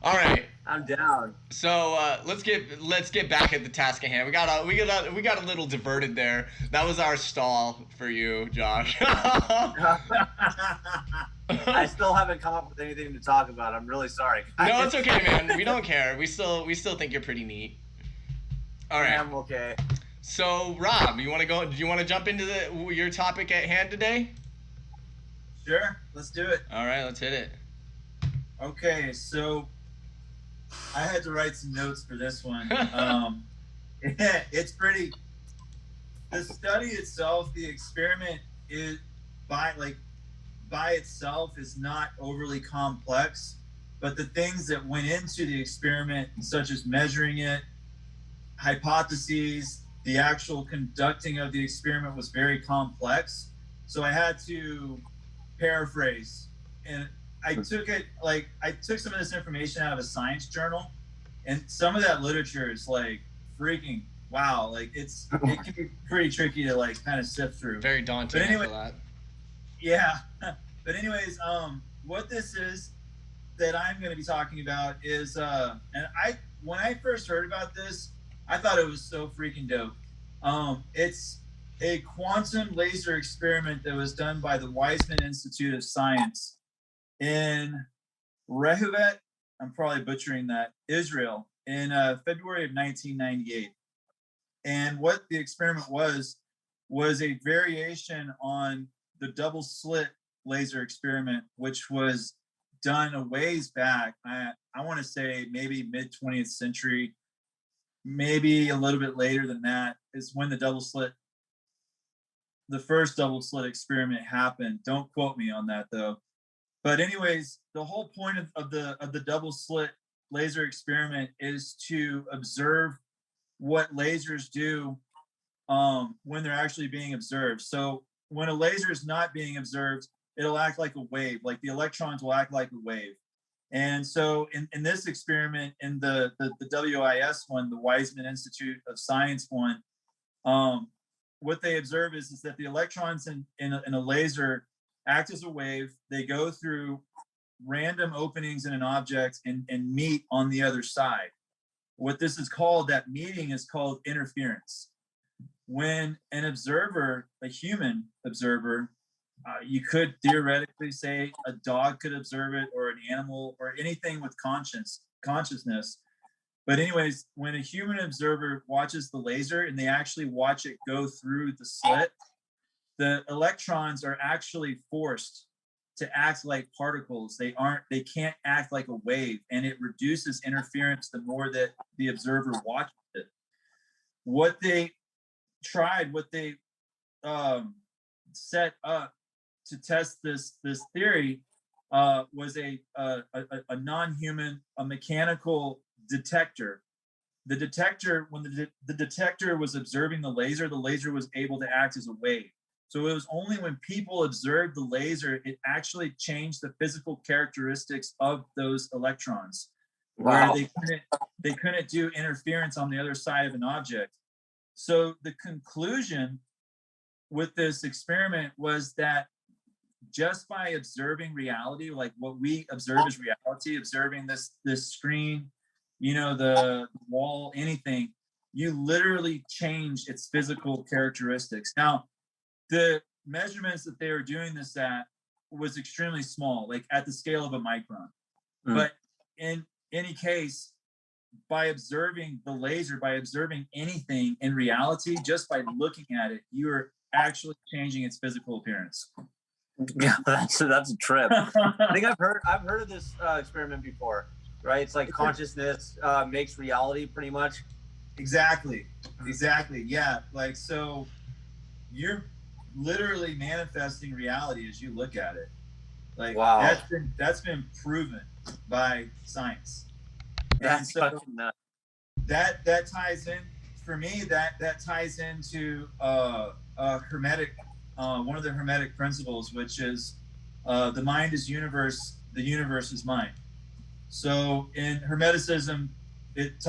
All right. I'm down. So let's get back at the task at hand. We got a little diverted there. That was our stall for you, Josh. I still haven't come up with anything to talk about. I'm really sorry. No, it's okay, man. We don't care. We still think you're pretty neat. All right. I'm okay. So, Rob, you want to go? Do you want to jump into your topic at hand today? Sure, let's do it. All right, let's hit it. Okay, so I had to write some notes for this one. It's pretty. The study itself, the experiment is by itself is not overly complex, but the things that went into the experiment, such as measuring it, hypotheses, the actual conducting of the experiment was very complex. So I had to paraphrase, and I took some of this information out of a science journal, and some of that literature is like freaking wow. Like it can be pretty tricky to like kind of sift through. Very daunting. But anyway, after that. Yeah. But anyways, what this is that I'm going to be talking about is, when I first heard about this, I thought it was so freaking dope. It's a quantum laser experiment that was done by the Weizmann Institute of Science in Rehovot, I'm probably butchering that, Israel, in February of 1998. And what the experiment was a variation on the double-slit laser experiment, which was done a ways back. I want to say maybe mid-20th century, maybe a little bit later than that, is when the first double-slit experiment happened. Don't quote me on that, though. But anyways, the whole point of the double-slit laser experiment is to observe what lasers do when they're actually being observed. So when a laser is not being observed, it'll act like a wave, like the electrons will act like a wave. And so in this experiment, in the WIS one, the Weizmann Institute of Science one, what they observe is that the electrons in a laser act as a wave. They go through random openings in an object and meet on the other side. What this is called, that meeting is called interference. When an observer, a human observer, you could theoretically say a dog could observe it, or an animal, or anything with consciousness. But anyways, when a human observer watches the laser and they actually watch it go through the slit, the electrons are actually forced to act like particles. They can't act like a wave, and it reduces interference the more that the observer watches it. What they set up to test this theory was a non-human, a mechanical detector. The detector, when the detector was observing the laser was able to act as a wave. So it was only when people observed the laser, it actually changed the physical characteristics of those electrons. Wow. Where they couldn't do interference on the other side of an object. So the conclusion with this experiment was that just by observing reality, like what we observe as reality, observing this screen, the wall, anything, you literally change its physical characteristics. Now, the measurements that they were doing this at was extremely small, like at the scale of a micron. But in any case, by observing the laser, by observing anything in reality, just by looking at it, you are actually changing its physical appearance. Yeah, that's a trip. I think I've heard of this experiment before, right? It's like consciousness makes reality, pretty much. Exactly. Yeah. Like, so you're literally manifesting reality as you look at it. Like, wow. That's been proven by science. That's and so that ties in, for me, that ties into hermetic, one of the hermetic principles, which is the mind is universe, the universe is mind. So in Hermeticism, it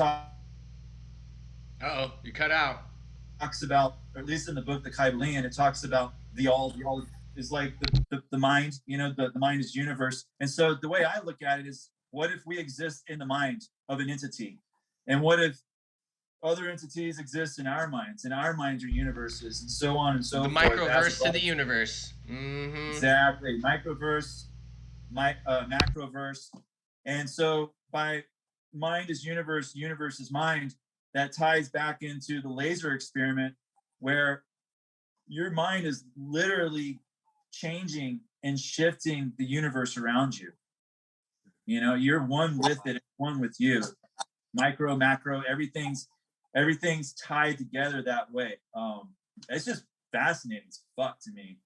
you cut out. talks about, or at least in the book, the Kybalion, it talks about the all is like the mind, the mind is universe. And so the way I look at it is, what if we exist in the mind of an entity? And what if other entities exist in our minds, and our minds are universes, and so on and so The forth. microverse to the universe. Mm-hmm. Exactly. Microverse, macroverse. And so by mind is universe, universe is mind, that ties back into the laser experiment, where your mind is literally changing and shifting the universe around you. You know, you're one with it, one with you. Micro, macro, everything's tied together that way. It's just fascinating as fuck to me.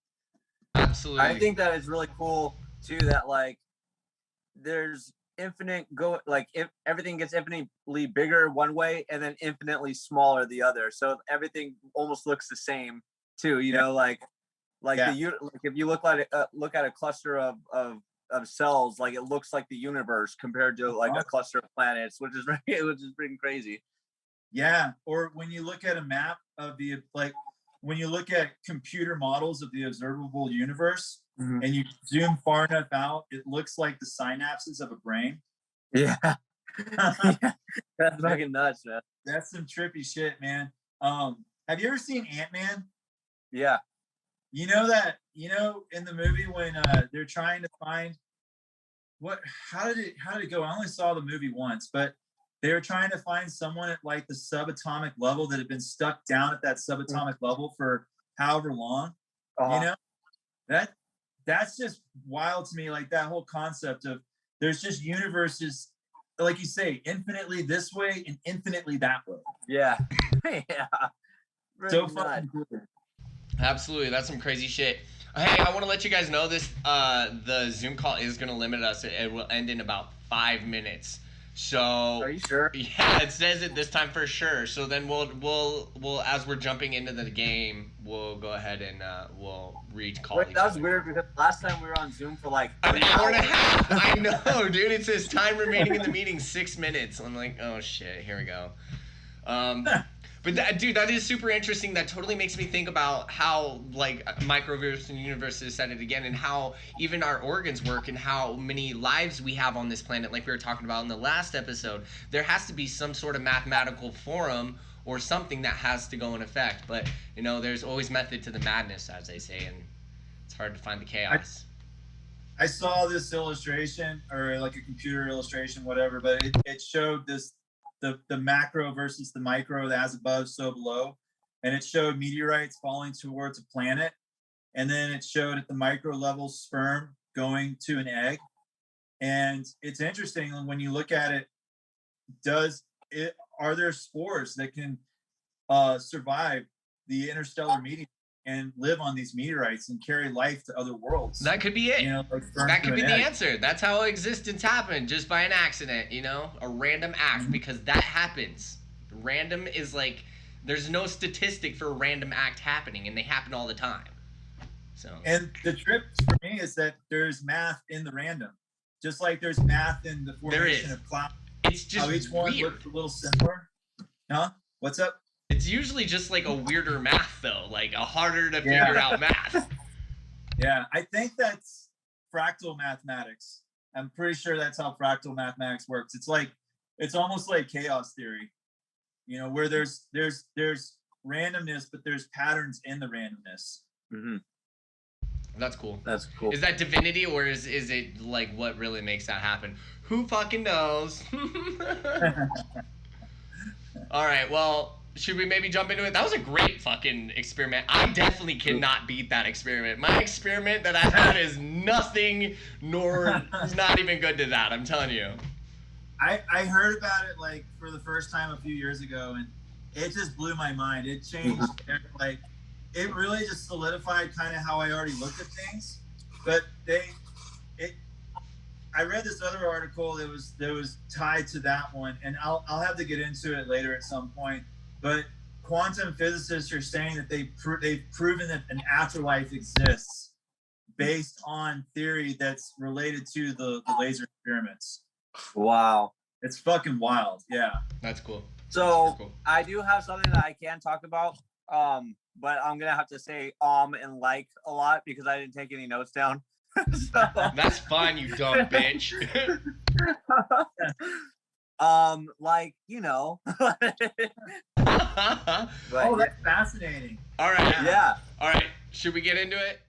Absolutely. I think that is really cool too, that like there's if everything gets infinitely bigger one way and then infinitely smaller the other, so everything almost looks the same too, you know, like if you look at a cluster of cells, like it looks like the universe compared to like a cluster of planets, which is freaking crazy. Yeah. Or when you look at a map of when you look at computer models of the observable universe, Mm-hmm. and you zoom far enough out, it looks like the synapses of a brain. Yeah. That's fucking nuts, man. That's some trippy shit, man. Have you ever seen Ant-Man? Yeah. You know in the movie when they're trying to find how did it go? I only saw the movie once, but they were trying to find someone at like the subatomic level that had been stuck down at that subatomic level for however long. Uh-huh. You know, that's just wild to me. Like that whole concept of there's just universes, like you say, infinitely this way and infinitely that way. Yeah. Yeah. So fucking cool. Absolutely, that's some crazy shit. Hey, I want to let you guys know this. The Zoom call is going to limit us. It will end in about 5 minutes. So. Are you sure? Yeah, it says it this time for sure. So then we'll as we're jumping into the game, we'll go ahead and we'll recall. Wait, that was weird because last time we were on Zoom for like an hour and a half. I know, dude. It says time remaining in the meeting 6 minutes. I'm like, oh shit, here we go. But dude, that is super interesting. That totally makes me think about how like microverse and universes said it again, and how even our organs work, and how many lives we have on this planet. Like we were talking about in the last episode, there has to be some sort of mathematical form or something that has to go in effect. But you know, there's always method to the madness, as they say, and it's hard to find the chaos. I saw this illustration, or like a computer illustration, whatever, but it showed this. The macro versus the micro, the as above, so below. And it showed meteorites falling towards a planet. And then it showed at the micro level sperm going to an egg. And it's interesting when you look at it, are there spores that can survive the interstellar medium and live on these meteorites and carry life to other worlds? That could be it. You know, like that could be the answer. That's how existence happened, just by an accident, you know, a random act, because that happens. Random is like, there's no statistic for a random act happening, and they happen all the time. So. And the trip for me is that there's math in the random, just like there's math in the formation of clouds. It's just each one weird. Looks a little simpler. Huh? What's up? It's usually just like a weirder math, though, like a harder to figure out math. Yeah, I think that's fractal mathematics. I'm pretty sure that's how fractal mathematics works. It's almost like chaos theory, you know, where there's randomness, but there's patterns in the randomness. Mm-hmm. That's cool. That's cool. Is that divinity, or is it like what really makes that happen? Who fucking knows? All right, well, should we maybe jump into it? That was a great fucking experiment. I definitely cannot beat that experiment. My experiment that I had is nothing, nor not even good to that. I'm telling you. I heard about it like for the first time a few years ago, and it just blew my mind. It changed, like, it really just solidified kind of how I already looked at things. But I read this other article that was tied to that one, and I'll have to get into it later at some point. But quantum physicists are saying that they've proven that an afterlife exists based on theory that's related to the laser experiments. Wow. It's fucking wild. Yeah. That's cool. So cool. I do have something that I can talk about, but I'm going to have to say and like a lot because I didn't take any notes down. So. That's fine, you dumb bitch. Like, you know. Oh, that's fascinating. All right. Yeah. All right. Should we get into it?